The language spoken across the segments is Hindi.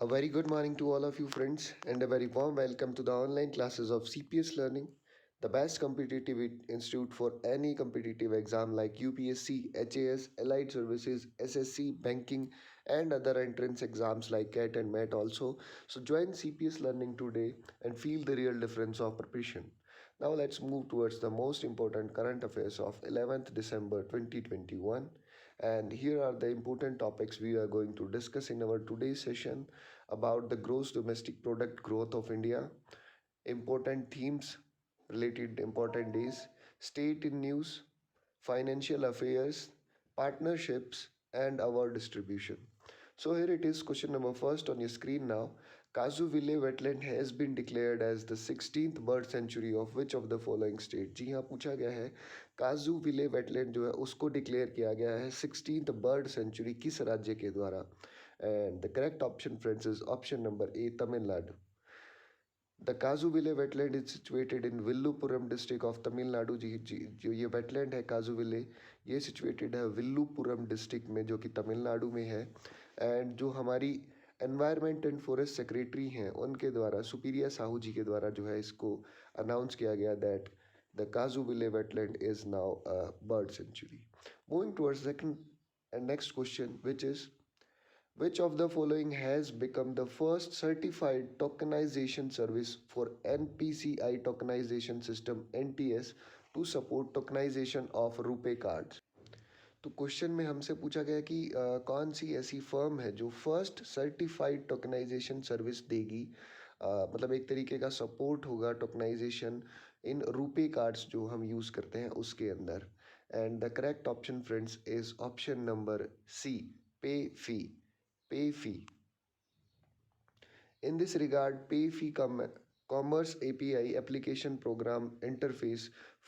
A very good morning to all of you friends and a very warm welcome to the online classes of CPS Learning, the best competitive institute for any competitive exam like UPSC, HAS, Allied Services, SSC, Banking and other entrance exams like CAT and MAT also. So join CPS Learning today and feel the real difference of preparation. Now let's move towards the most important current affairs of 11th December 2021, and here are the important topics we are going to discuss in our today's session about the gross domestic product growth of India, important themes related important days, state in news, financial affairs, partnerships, and award distribution. So here it is, question number first on your screen now. Kazuville wetland has been declared as the 16th bird sanctuary of which of the following state? जी हाँ, पूछा गया है काजूविले वेटलैंड जो है उसको डिक्लेयर किया गया है 16th बर्ड सेंचुरी किस राज्य के द्वारा? And the correct option, friends, is option number A, Tamil Nadu. The Kazuville wetland is situated in Villupuram district of Tamil Nadu. जी जो ये wetland है काजूविले, ये situated है विल्लुपुरम डिस्ट्रिक्ट में जो कि तमिलनाडु में है. एंड जो हमारी एनवायरनमेंट एंड फॉरेस्ट सेक्रेटरी हैं उनके द्वारा सुपीरिया साहू जी के द्वारा जो है इसको अनाउंस किया गया that the Kazhuveli wetland is now a bird sanctuary. Moving towards second and next question, which is which of the following has become the first certified tokenization service for NPCI tokenization system NTS to support tokenization of RuPay cards? तो क्वेश्चन में हमसे पूछा गया कि कौन सी ऐसी फर्म है जो फर्स्ट सर्टिफाइड टोकनाइजेशन सर्विस देगी, मतलब एक तरीके का सपोर्ट होगा टोकनाइजेशन इन रुपे कार्ड्स जो हम यूज़ करते हैं उसके अंदर. And the correct option friends is option number C, pay fee. PayFee. In this regard, PayFee Commerce API application program interface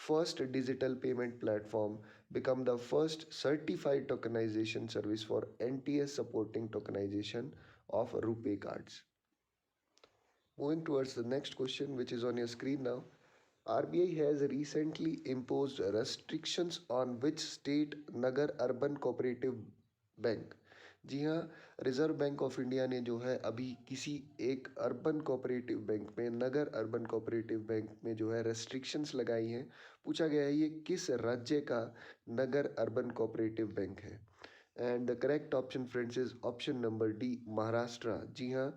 first digital payment platform become the first certified tokenization service for NTS supporting tokenization of RuPay cards. Moving towards the next question, which is on your screen now. RBI has recently imposed restrictions on which state Nagar Urban Cooperative Bank? जी हाँ, रिजर्व बैंक ऑफ इंडिया ने जो है अभी किसी एक अर्बन कोऑपरेटिव बैंक में, नगर अर्बन कोऑपरेटिव बैंक में जो है रेस्ट्रिक्शंस लगाई हैं. पूछा गया है ये किस राज्य का नगर अर्बन कोऑपरेटिव बैंक है? And the correct option friends is option number D, Maharashtra. जी हाँ,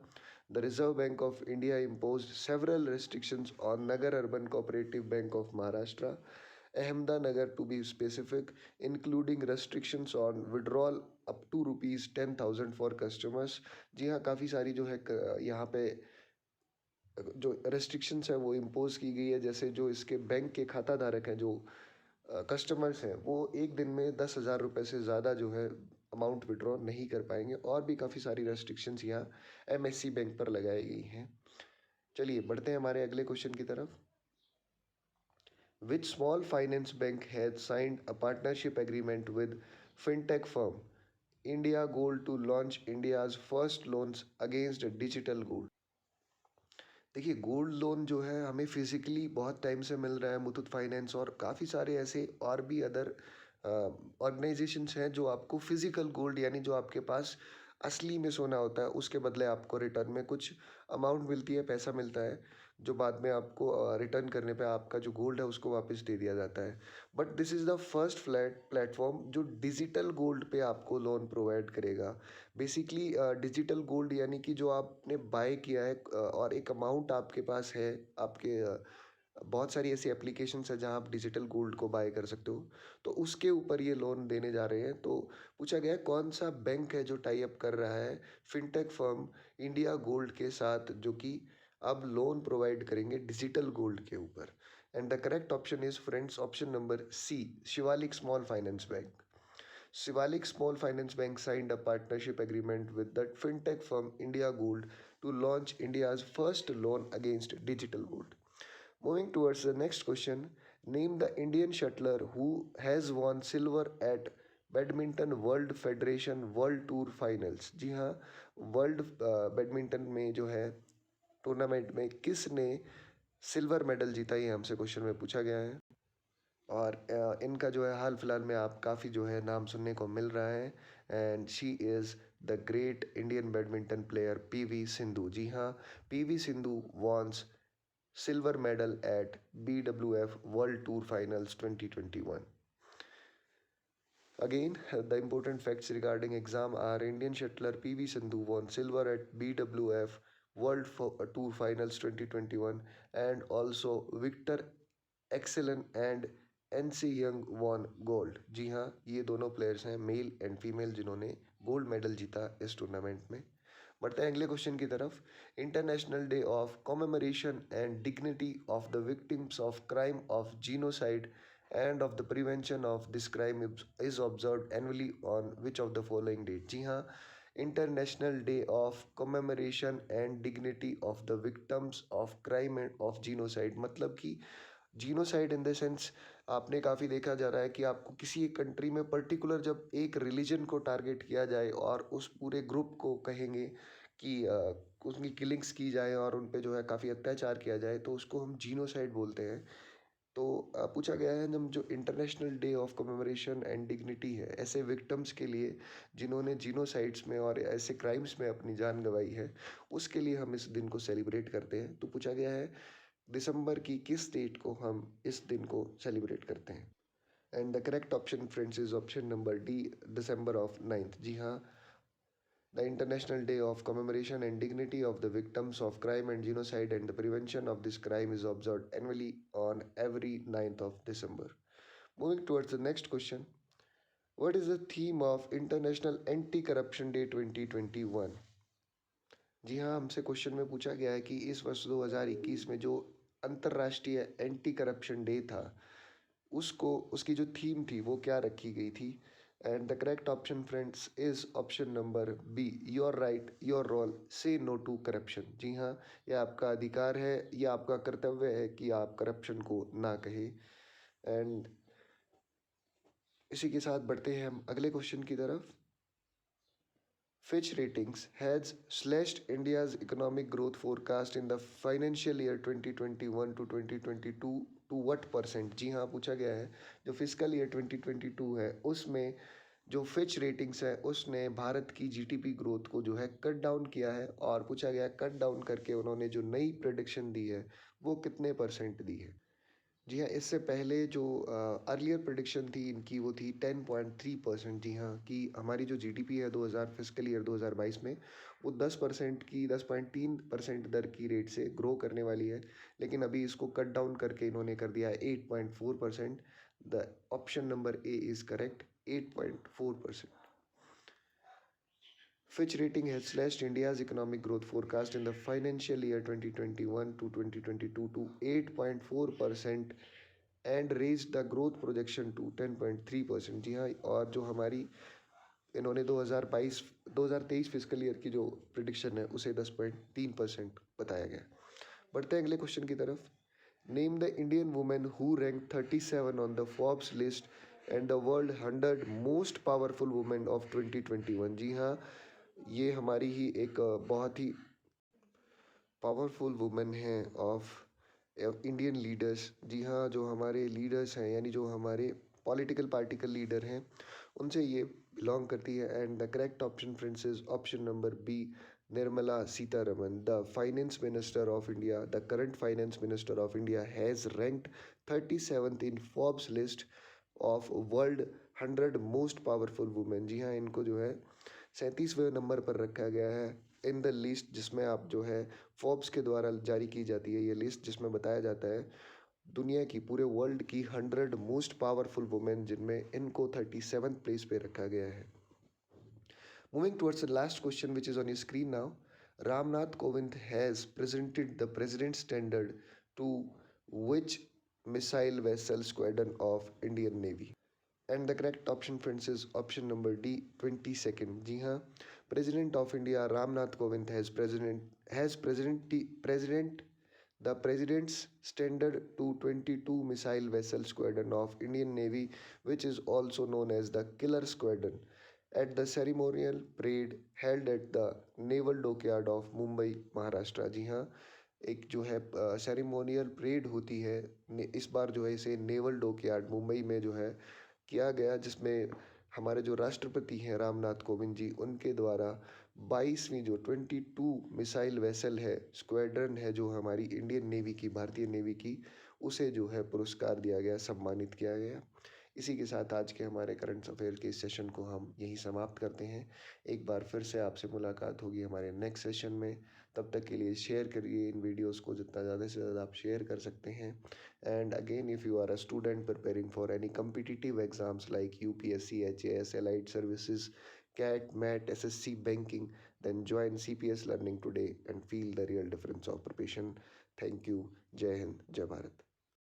the Reserve Bank of India imposed several restrictions on Nagar Urban Cooperative Bank of Maharashtra, Ahmednagar to be specific, including restrictions on withdrawal up to ₹10,000 for customers. जी हाँ, काफ़ी सारी जो है यहाँ पे जो रेस्ट्रिक्शंस है वो इम्पोज की गई है. जैसे जो इसके बैंक के खाता धारक हैं, जो कस्टमर्स हैं, वो एक दिन में 10,000 रुपये से ज़्यादा जो है अमाउंट विड्रॉ नहीं कर पाएंगे. और भी काफ़ी सारी रेस्ट्रिक्शंस यहाँ MSC बैंक पर लगाई गई हैं. चलिए बढ़ते हैं हमारे अगले क्वेश्चन की तरफ. Which small finance bank has signed a partnership agreement with fintech firm India Gold to launch India's first loans against digital gold? देखिए, गोल्ड लोन जो है हमें फिजिकली बहुत टाइम से मिल रहा है. मुथूट फाइनेंस और काफ़ी सारे ऐसे और भी अदर ऑर्गेनाइजेशंस हैं जो आपको फिजिकल गोल्ड, यानी जो आपके पास असली में सोना होता है, उसके बदले आपको रिटर्न में कुछ अमाउंट मिलती है, पैसा मिलता है, जो बाद में आपको रिटर्न करने पे आपका जो गोल्ड है उसको वापस दे दिया जाता है. But this is the first platform जो डिजिटल गोल्ड पे आपको लोन प्रोवाइड करेगा. बेसिकली डिजिटल गोल्ड यानी कि जो आपने बाय किया है और एक अमाउंट आपके पास है, आपके बहुत सारी ऐसी एप्लीकेशंस है जहां आप डिजिटल गोल्ड को बाय कर सकते हो, तो उसके ऊपर ये लोन देने जा रहे हैं. तो पूछा गया है कौन सा बैंक है जो टाई अप कर रहा है फिनटेक फर्म इंडिया गोल्ड के साथ, जो कि अब लोन प्रोवाइड करेंगे डिजिटल गोल्ड के ऊपर. And the correct option is friends option number C, Shivalik small finance bank. Shivalik Small Finance Bank signed a partnership agreement with the fintech firm India Gold to launch India's first loan against digital gold. Moving towards the next question, name the Indian shuttler who has won silver at Badminton World Federation World Tour Finals. जी हाँ, वर्ल्ड बैडमिंटन में जो है टूर्नामेंट में किसने सिल्वर मेडल जीता, ये हमसे क्वेश्चन में पूछा गया है. और इनका जो है हाल फिलहाल में आप काफ़ी जो है नाम सुनने को मिल रहा है. And she is the great Indian badminton player PV Sindhu. जी हाँ, PV Sindhu wins silver medal at BWF World Tour Finals 2021. Again, the important facts regarding exam are Indian shuttler PV Sindhu won silver at BWF Tour Finals 2021, and also Victor Excellent and NC Young won gold। जी हाँ, ये दोनों प्लेयर्स हैं मेल एंड फीमेल जिन्होंने गोल्ड मेडल जीता इस टूर्नामेंट में। बढ़ते हैं अगले क्वेश्चन की तरफ। International day of commemoration and dignity of the victims of crime of genocide and of the prevention of this crime is observe annually on which of the following date. जी हाँ, international day of commemoration and dignity of the victims of crime and of genocide, मतलब कि जीनोसाइड इन द सेंस आपने काफ़ी देखा जा रहा है कि आपको किसी एक कंट्री में पर्टिकुलर जब एक रिलीजन को टारगेट किया जाए और उस पूरे ग्रुप को कहेंगे कि उसकी किलिंग्स की जाए और उन पे जो है काफ़ी अत्याचार किया जाए, तो उसको हम जीनोसाइड बोलते हैं। तो पूछा गया है जब जो international day of commemoration and dignity है ऐसे विक्टिम्स के लिए जिन्होंने जीनोसाइड्स में और ऐसे क्राइम्स में अपनी जान गंवाई है, उसके लिए हम इस दिन को सेलिब्रेट करते हैं। तो पूछा गया है दिसंबर की किस डेट को हम इस दिन को सेलिब्रेट करते हैं। And the correct option friends is option number D, December of 9th। जी हाँ, the international day of commemoration and dignity of the victims of crime and genocide and the prevention of this crime is observe annually on every 9th of December. Moving towards the next question, what is the theme of International Anti-Corruption Day 2021? जी हाँ, हमसे क्वेश्चन में पूछा गया है कि इस वर्ष 2021 में जो अंतर्राष्ट्रीय एंटी करप्शन डे था उसको उसकी जो थीम थी वो क्या रखी गई थी। And the correct option friends is option number B, your right your role say no to corruption. जी हाँ, यह आपका अधिकार है, यह आपका कर्तव्य है कि आप करप्शन को ना कहें। एंड इसी के साथ बढ़ते हैं हम अगले क्वेश्चन की तरफ। Fitch Ratings has slashed India's economic growth forecast in the financial year 2021 to 2022 to what percent? जी हाँ, पूछा गया है जो फिजिकल ईयर 2022 है उसमें जो फिच रेटिंग्स है उसने भारत की जीडीपी ग्रोथ को जो है कट डाउन किया है, और पूछा गया कट डाउन करके उन्होंने जो नई प्रेडिक्शन दी है वो कितने परसेंट दी है। जी हाँ, इससे पहले जो अर्लियर प्रेडिक्शन थी इनकी वो थी 10.3%। जी हाँ, कि हमारी जो जीडीपी है 2000 फिजिकल ईयर 2022 में वो 10% की 10.3% दर की रेट से ग्रो करने वाली है, लेकिन अभी इसको कट डाउन करके इन्होंने कर दिया है 8.4%। The option number A is correct, 8.4%। Fitch Rating has slashed India's economic growth forecast in the financial year 2021 to 2022 to 8.4% and raised the growth projection to 10.3%। जी हाँ, और जो हमारी इन्होंने 2023 फिजिकल ईयर की जो प्रिडिक्शन है उसे 10.3% बताया गया। बढ़ते हैं अगले क्वेश्चन की तरफ। Name the Indian women who rank 37 on the Forbes list and the world 100 most powerful women of 2021। जी हाँ, ये हमारी ही एक बहुत ही पावरफुल वुमेन हैं ऑफ इंडियन लीडर्स। जी हाँ, जो हमारे लीडर्स हैं यानी जो हमारे पॉलिटिकल पार्टिकल लीडर हैं उनसे ये बिलोंग करती है। And the correct option friends is option number B, Nirmala Sitharaman. The finance minister of India, the current finance minister of India has ranked 37th in Forbes list of world 100 most powerful women. जी हाँ, इनको जो है 37वें नंबर पर रखा गया है इन द लिस्ट, जिसमें आप जो है फोर्ब्स के द्वारा जारी की जाती है ये लिस्ट, जिसमें बताया जाता है दुनिया की पूरे वर्ल्ड की 100 मोस्ट पावरफुल वुमेन, जिनमें इनको 37th प्लेस पे रखा गया है। Moving towards the last question which is on your screen now. Ramnath Kovind has presented the president standard to which missile vessel squadron of Indian navy. And the correct option friends is option number D, 22nd। जी हाँ, president of India Ramnath Kovind has president the president's standard to 22 missile vessel squadron of Indian Navy, which is also known as the Killer Squadron, at the ceremonial parade held at the Naval Dockyard of Mumbai, Maharashtra। जी हाँ, एक जो है सेरेमोनियल परेड होती है, इस बार जो है इसे नेवल डॉकयार्ड मुंबई में जो है किया गया, जिसमें हमारे जो राष्ट्रपति हैं रामनाथ कोविंद जी, उनके द्वारा 22वीं जो 22 मिसाइल वेसल है, स्क्वाड्रन है जो हमारी इंडियन नेवी की, भारतीय नेवी की, उसे जो है पुरस्कार दिया गया, सम्मानित किया गया। इसी के साथ आज के हमारे करंट अफेयर के इस सेशन को हम यहीं समाप्त करते हैं। एक बार फिर से आपसे मुलाकात होगी हमारे नेक्स्ट सेशन में। तब तक के लिए शेयर करिए इन वीडियोस को, जितना ज़्यादा से ज़्यादा आप शेयर कर सकते हैं। And again, if you are a student preparing for any competitive exams like UPSC, HAS, Allied Services, CAT, MAT, SSC, Banking, then join CPS Learning today and feel the real difference of preparation. Thank you. Jai Hind, Jai Bharat.